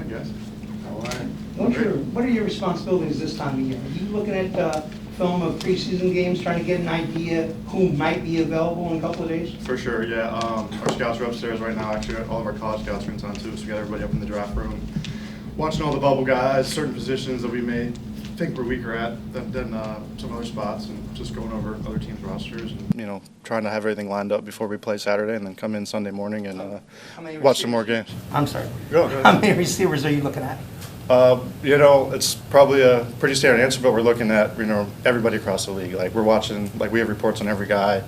morning, guys. All right. What are your responsibilities this time of year? Are you looking at film of preseason games, trying to get an idea who might be available in a couple of days? For sure, yeah. Our scouts are upstairs right now. Actually, all of our college scouts are in town too, so we got everybody up in the draft room, watching all the bubble guys, certain positions that we may think we're weaker at than some other spots, and just going over other teams' rosters. And, trying to have everything lined up before we play Saturday, and then come in Sunday morning and watch some more games. I'm sorry. Go ahead. How many receivers are you looking at? It's probably a pretty standard answer, but we're looking at, everybody across the league. Like, we're watching, we have reports on every guy,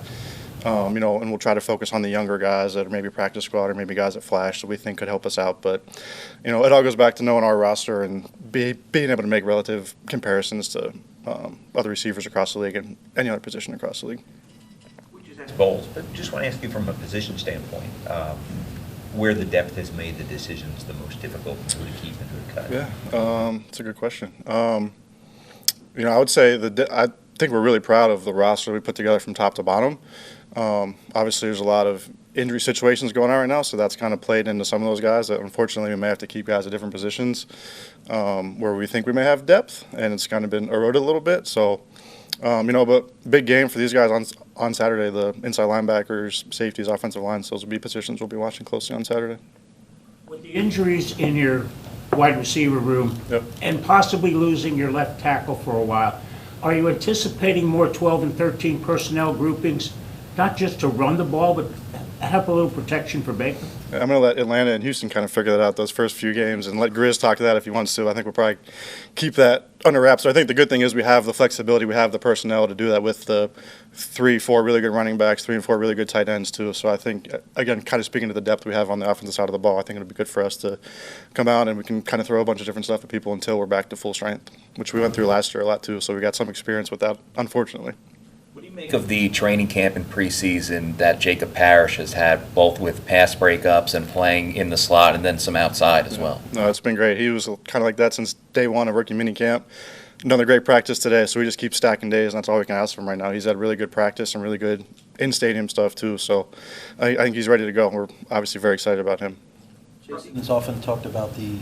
and we'll try to focus on the younger guys that are maybe practice squad or maybe guys that flash that we think could help us out. But, it all goes back to knowing our roster and being able to make relative comparisons to other receivers across the league and any other position across the league. We just asked Bowles, but just want to ask you from a position standpoint, where the depth has made the decisions the most difficult, who to keep and who to cut? Yeah, it's a good question. I would say I think we're really proud of the roster we put together from top to bottom. Obviously, there's a lot of injury situations going on right now, so that's kind of played into some of those guys that unfortunately we may have to keep guys at different positions where we think we may have depth, and it's kind of been eroded a little bit. So, but big game for these guys on Saturday, the inside linebackers, safeties, offensive line, so those will be positions we'll be watching closely on Saturday. With the injuries in your wide receiver room, Yep. and possibly losing your left tackle for a while, are you anticipating more 12 and 13 personnel groupings, not just to run the ball, but have a little protection for Baker? I'm going to let Atlanta and Houston kind of figure that out those first few games and let Grizz talk to that if he wants to. I think we'll probably keep that under wraps. So I think the good thing is we have the flexibility, we have the personnel to do that with the 3-4 really good running backs, 3 and 4 really good tight ends too. So I think, again, kind of speaking to the depth we have on the offensive side of the ball, I think it'll be good for us to come out and we can kind of throw a bunch of different stuff at people until we're back to full strength, which we went through last year a lot too. So we got some experience with that, unfortunately. What do you make of the training camp and preseason that Jacob Parrish has had, both with pass breakups and playing in the slot and then some outside as well? No, it's been great. He was kind of like that since day one of rookie minicamp. Another great practice today, so we just keep stacking days, and that's all we can ask from right now. He's had really good practice and really good in-stadium stuff too, so I think he's ready to go. We're obviously very excited about him. Jason has often talked about the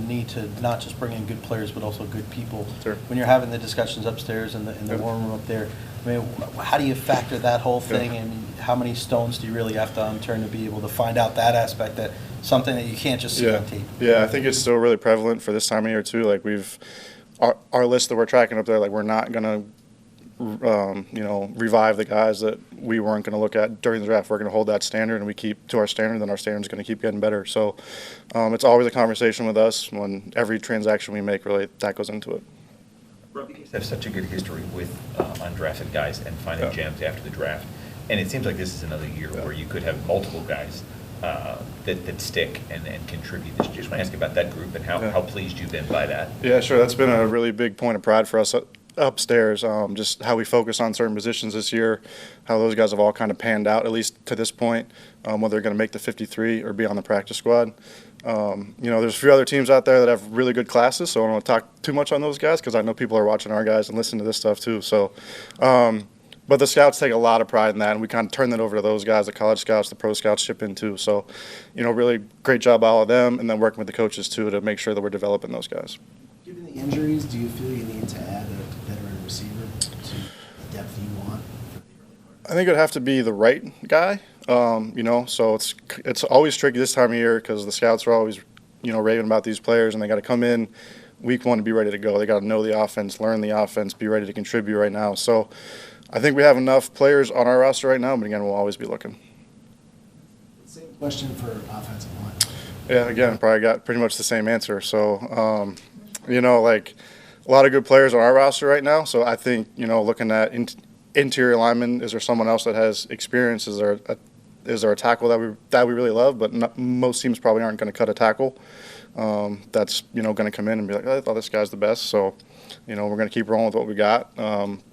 need to not just bring in good players but also good people. Sure. When you're having the discussions upstairs in the warm room up there, I mean, how do you factor that whole thing, and how many stones do you really have to unturn to be able to find out that aspect, that something that you can't just see on tape? Yeah, I think it's still really prevalent for this time of year too. Like our list that we're tracking up there, like we're not gonna revive the guys that we weren't going to look at during the draft. We're going to hold that standard, and we keep to our standard, then our standard's going to keep getting better. So it's always a conversation with us when every transaction we make, really, that goes into it. Rob, you guys have such a good history with undrafted guys and finding gems after the draft. And it seems like this is another year where you could have multiple guys that stick and contribute. Just want to ask you about that group and how pleased you've been by that. Yeah, sure. That's been a really big point of pride for us upstairs, just how we focus on certain positions this year, how those guys have all kind of panned out, at least to this point, whether they're going to make the 53 or be on the practice squad. There's a few other teams out there that have really good classes, so I don't want to talk too much on those guys because I know people are watching our guys and listening to this stuff too. So, but the scouts take a lot of pride in that, and we kind of turn that over to those guys, the college scouts, the pro scouts chip in too. So, really great job by all of them, and then working with the coaches too to make sure that we're developing those guys. Given the injuries, do you feel you need to add a veteran receiver to the depth you want for the early part? I think it'd have to be the right guy. So it's always tricky this time of year because the scouts are always, raving about these players, and they got to come in week one to be ready to go. They got to know the offense, learn the offense, be ready to contribute right now. So I think we have enough players on our roster right now, but again, we'll always be looking. Same question for offensive line. Yeah, again, probably got pretty much the same answer. So, like a lot of good players on our roster right now. So I think, looking at interior linemen, is there someone else that has experience? Is there a tackle that we really love? But most teams probably aren't going to cut a tackle. That's going to come in and be like, I thought this guy's the best. So, we're going to keep rolling with what we got.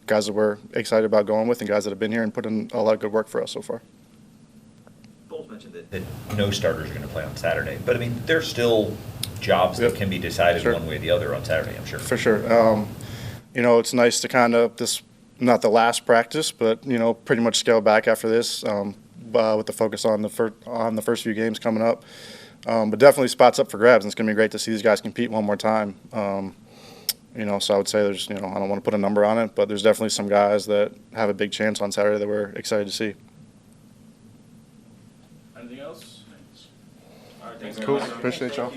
Guys that we're excited about going with, and guys that have been here and put in a lot of good work for us so far. Bowles mentioned that no starters are going to play on Saturday, but I mean, there's still jobs that can be decided one way or the other on Saturday, I'm sure. For sure. It's nice to kind of not the last practice, but pretty much scale back after this with the focus on the first few games coming up. But definitely spots up for grabs, and it's going to be great to see these guys compete one more time. So I would say there's, I don't want to put a number on it, but there's definitely some guys that have a big chance on Saturday that we're excited to see. Anything else? All right, thanks. Cool. Appreciate y'all.